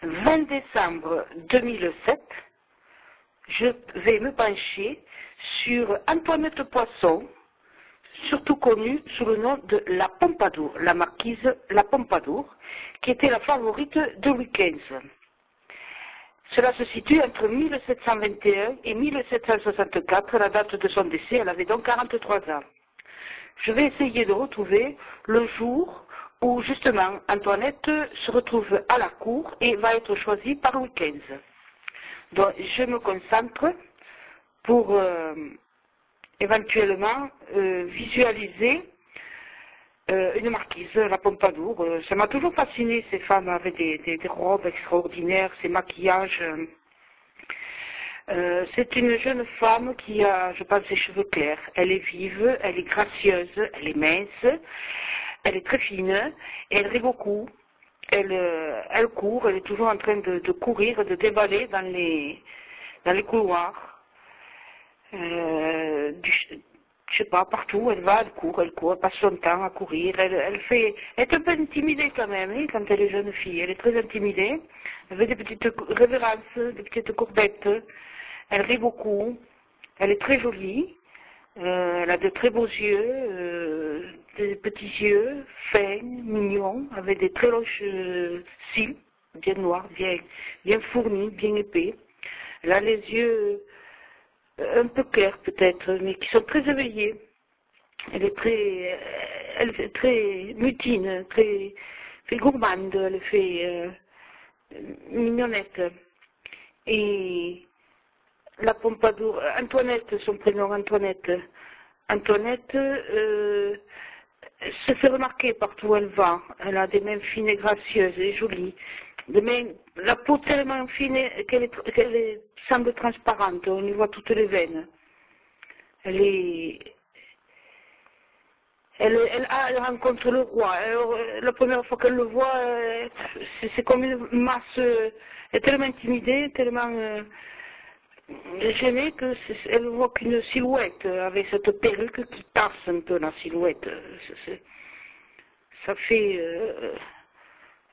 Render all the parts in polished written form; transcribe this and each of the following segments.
20 décembre 2007, je vais me pencher sur Antoinette Poisson, surtout connue sous le nom de la Pompadour, la marquise La Pompadour, qui était la favorite de Louis XV. Cela se situe entre 1721 et 1764, la date de son décès, elle avait donc 43 ans. Je vais essayer de retrouver le jour où justement Antoinette se retrouve à la cour et va être choisie par Louis XV. Donc je me concentre pour éventuellement visualiser une marquise, la Pompadour. Ça m'a toujours fasciné, ces femmes avec des robes extraordinaires, ces maquillages. C'est une jeune femme qui a, je pense, ses cheveux clairs. Elle est vive, elle est gracieuse, elle est mince, elle est très fine, et elle rit beaucoup. Elle court, elle est toujours en train de courir, de dévaler dans les couloirs. Je sais pas, partout, elle va, elle court, elle passe son temps à courir, elle est un peu intimidée quand même, hein, quand elle est jeune fille, elle est très intimidée, elle fait des petites révérences, des petites courbettes, elle rit beaucoup, elle est très jolie, elle a de très beaux yeux, des petits yeux fins, mignons, avec des très longs cils, bien noirs, bien fournis, bien épais. Elle a les yeux un peu clairs peut-être, mais qui sont très éveillés. Elle est très mutine, très gourmande, elle fait mignonnette. Et la Pompadour, Antoinette, son prénom Antoinette. Antoinette se fait remarquer partout où elle va. Elle a des mains fines et gracieuses et jolies. Des mains, la peau tellement fine qu'elle semble transparente. On y voit toutes les veines. Elle rencontre le roi. Alors, la première fois qu'elle le voit, c'est comme une masse. Elle est tellement intimidée, tellement gênée qu'elle voit qu'une silhouette avec cette perruque qui tasse un peu la silhouette. Ça fait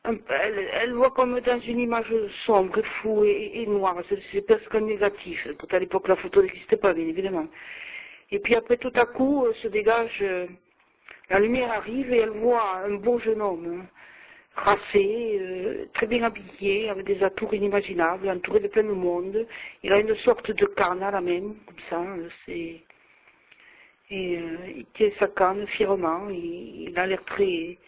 elle voit comme dans une image sombre, floue et noire. C'est presque négatif. À l'époque, la photo n'existait pas, bien évidemment. Et puis après, tout à coup, se dégage, la lumière arrive et elle voit un beau jeune homme, tracé, très bien habillé, avec des atours inimaginables, entouré de plein de monde. Il a une sorte de canne à la main, comme ça. Il tient sa canne fièrement. Il a l'air très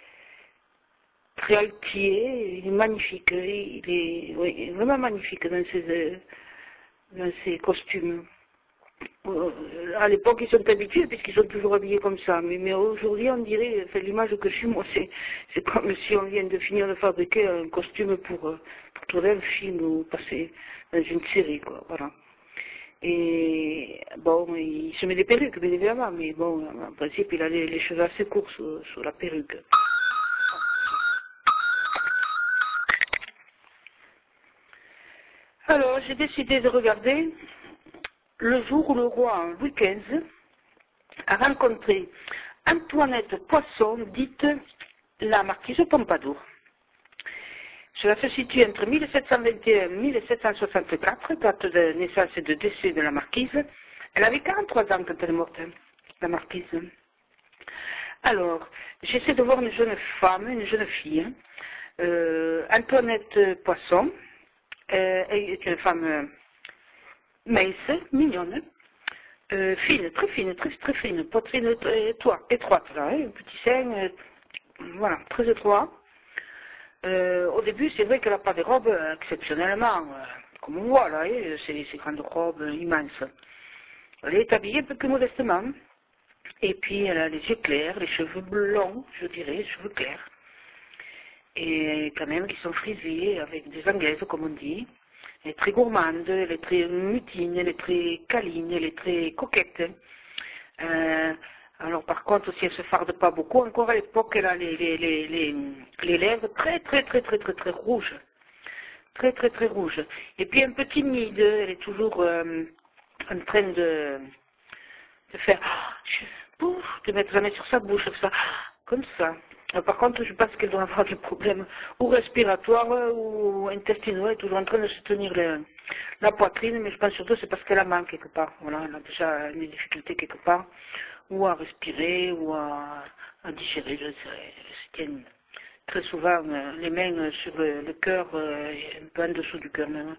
altier, il est magnifique. Il est vraiment magnifique dans ses costumes. À l'époque, ils sont habitués puisqu'ils sont toujours habillés comme ça. Mais aujourd'hui, on dirait, l'image que je suis, moi, c'est comme si on vient de finir de fabriquer un costume pour tourner un film ou passer dans une série, quoi. Voilà. Et bon, il se met des perruques, bien évidemment, mais bon, en principe, il a les cheveux assez courts sous la perruque. Alors, j'ai décidé de regarder le jour où le roi Louis XV a rencontré Antoinette Poisson, dite la marquise Pompadour. Cela se situe entre 1721 et 1764, date de naissance et de décès de la marquise. Elle avait 43 ans quand elle est morte, la marquise. Alors, j'essaie de voir une jeune femme, une jeune fille, Antoinette Poisson, est une femme mince, mignonne, fine, très fine, poitrine étroite, là, hein, un petit sein, voilà, très étroit. Au début, c'est vrai qu'elle n'a pas de robe exceptionnellement, comme on voit là, hein, ces grandes robes immenses. Elle est habillée un peu plus modestement, et puis elle a les yeux clairs, les cheveux blonds, je dirais, les cheveux clairs, et quand même qui sont frisés avec des anglaises, comme on dit. Elle est très gourmande, elle est très mutine, elle est très câline, elle est très coquette. Alors par contre, si elle ne se farde pas beaucoup, encore à l'époque, elle a les lèvres très rouges. Très rouges. Et puis un peu timide, elle est toujours en train de faire, de mettre la main sur sa bouche, ça, comme ça. Par contre, je pense qu'elle doit avoir des problèmes ou respiratoires ou intestinaux. Elle est toujours en train de se tenir la poitrine, mais je pense surtout que c'est parce qu'elle a mal quelque part. Voilà, elle a déjà une difficulté quelque part, ou à respirer, ou à digérer. Je sais, elle se tient très souvent les mains sur le cœur, un peu en dessous du cœur même.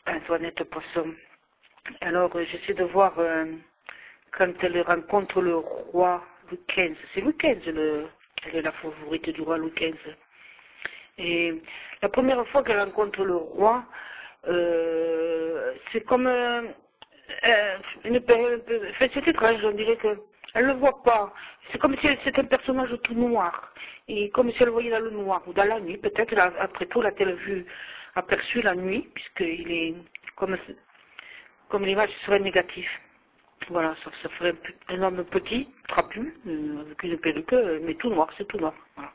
Antoinette Poisson. Alors, j'essaie de voir quand elle rencontre le roi Louis XV. C'est Louis XV, elle est la favorite du roi Louis XV. Et la première fois qu'elle rencontre le roi, c'est comme une période. Enfin, c'est étrange, on dirait que elle ne le voit pas. C'est comme si c'était un personnage tout noir. Et comme si elle le voyait dans le noir ou dans la nuit. Peut-être, après tout, l'a-t-elle vu, aperçu la nuit, puisqu'il est comme l'image serait négative. Voilà, ça ferait un homme petit, trapu, avec une perruque, mais tout noir, c'est tout noir. Voilà.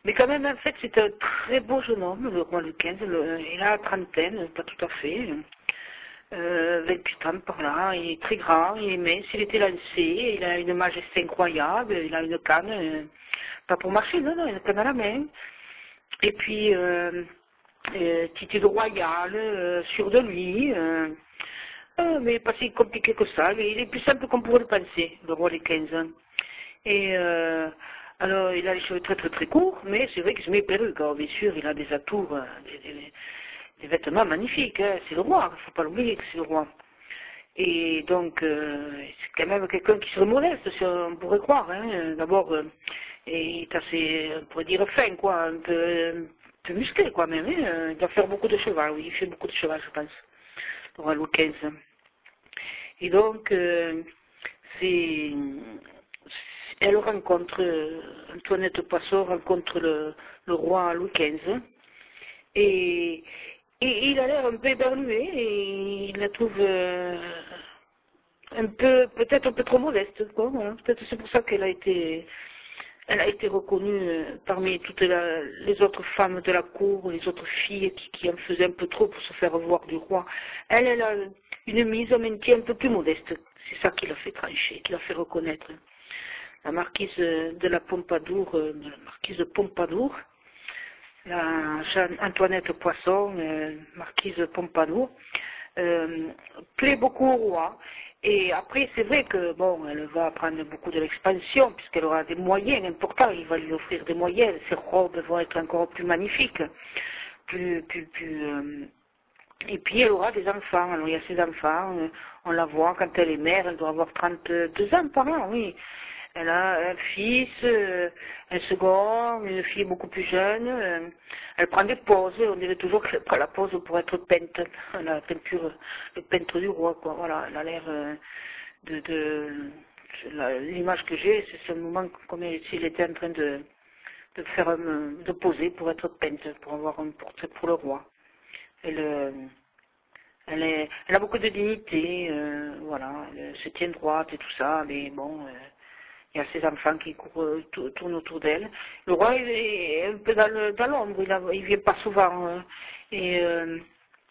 Mais quand même, en fait, c'est un très beau jeune homme, le roi Louis XV. Il a la trentaine, pas tout à fait. 28 ans par là, il est très grand, il est mince, il était lancé, il a une majesté incroyable, il a une canne, pas pour marcher, non, non, une canne à la main. Et puis, titre royal, sûr de lui, mais pas si compliqué que ça, il est plus simple qu'on pourrait le penser, le roi des 15 ans. Et alors, il a les cheveux très très très courts, mais c'est vrai qu'il se met perruque, alors bien sûr, il a des atours, des vêtements magnifiques, hein. C'est le roi, il ne faut pas l'oublier que c'est le roi. Et donc, c'est quand même quelqu'un qui serait modeste, si on pourrait croire. Hein. D'abord, il est assez, on pourrait dire, fin, quoi, un peu musclé, quoi, même. Hein. Il doit faire beaucoup de cheval, oui, il fait beaucoup de cheval, je pense, le roi Louis XV. Et donc, elle rencontre, Antoinette Poisson rencontre le roi Louis XV. Et il a l'air un peu éberlué et il la trouve un peu, peut-être un peu trop modeste, quoi. Voilà. Peut-être c'est pour ça elle a été reconnue parmi toutes les autres femmes de la cour, les autres filles qui en faisaient un peu trop pour se faire voir du roi. Elle a une mise en maintien un peu plus modeste. C'est ça qui l'a fait trancher, qui l'a fait reconnaître. La marquise de la Pompadour, la marquise de Pompadour, Antoinette Poisson, marquise Pompadour, plaît beaucoup au roi. Et après, c'est vrai que, bon, elle va prendre beaucoup de l'expansion, puisqu'elle aura des moyens importants, il va lui offrir des moyens, ses robes vont être encore plus magnifiques, et puis elle aura des enfants, alors il y a ses enfants, on la voit quand elle est mère, elle doit avoir 32 ans par an, oui. Elle a un fils, un second, une fille beaucoup plus jeune. Elle prend des pauses, on dirait toujours qu'elle prend la pause pour être peinte. La peinture, le peintre du roi, quoi. Voilà, elle a l'air l'image que j'ai, c'est ce moment comme s'il était en train de poser pour être peinte, pour avoir un portrait pour le roi. Elle a beaucoup de dignité, voilà, elle se tient droite et tout ça, mais bon, il y a ses enfants qui tournent autour d'elle. Le roi il est un peu dans l'ombre, il vient pas souvent, et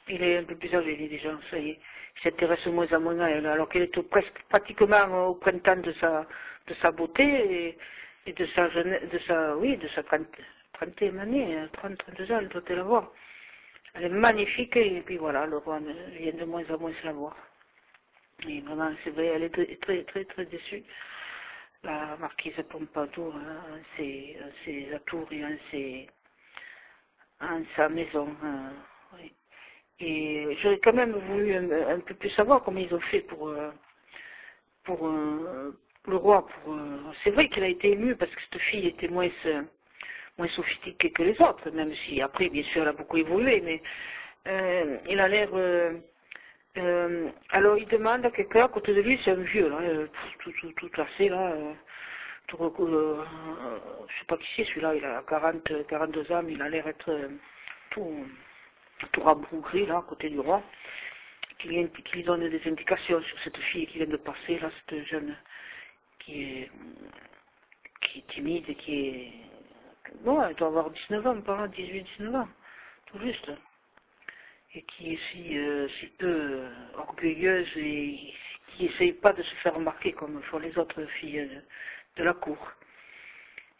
il est un peu plus âgé déjà, ça y est, il s'intéresse moins en moins à elle, alors qu'elle est presque pratiquement au printemps de sa beauté et de sa jeunesse, de sa 30e année, 32 ans, elle doit l'avoir. Elle est magnifique et puis voilà, le roi vient de moins en moins se la voir. Et vraiment, c'est vrai, elle est très très très déçue. La marquise Pompadour, ses atours et en sa maison. Oui. Et j'aurais quand même voulu un peu plus savoir comment ils ont fait pour le roi. C'est vrai qu'elle a été émue parce que cette fille était moins sophistiquée que les autres, même si après, bien sûr, elle a beaucoup évolué, mais il a l'air... alors il demande à quelqu'un à côté de lui, c'est un vieux, là, tout cassé, là, je sais pas qui c'est celui-là, il a 42 ans, mais il a l'air être tout rabougri, là, à côté du roi, qui lui donne des indications sur cette fille qui vient de passer, là, cette jeune qui est timide et qui est... Bon, elle doit avoir 19 ans, par là, 18-19 ans, tout juste. Et qui est si peu orgueilleuse et qui n'essaye pas de se faire remarquer comme font les autres filles de la cour.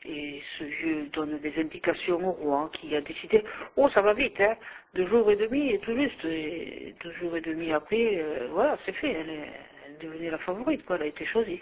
Et ce vieux donne des indications au roi qui a décidé, oh ça va vite, hein, 2 jours et demi et tout juste, et 2 jours et demi après, voilà, c'est fait, elle est devenue la favorite, quoi, elle a été choisie.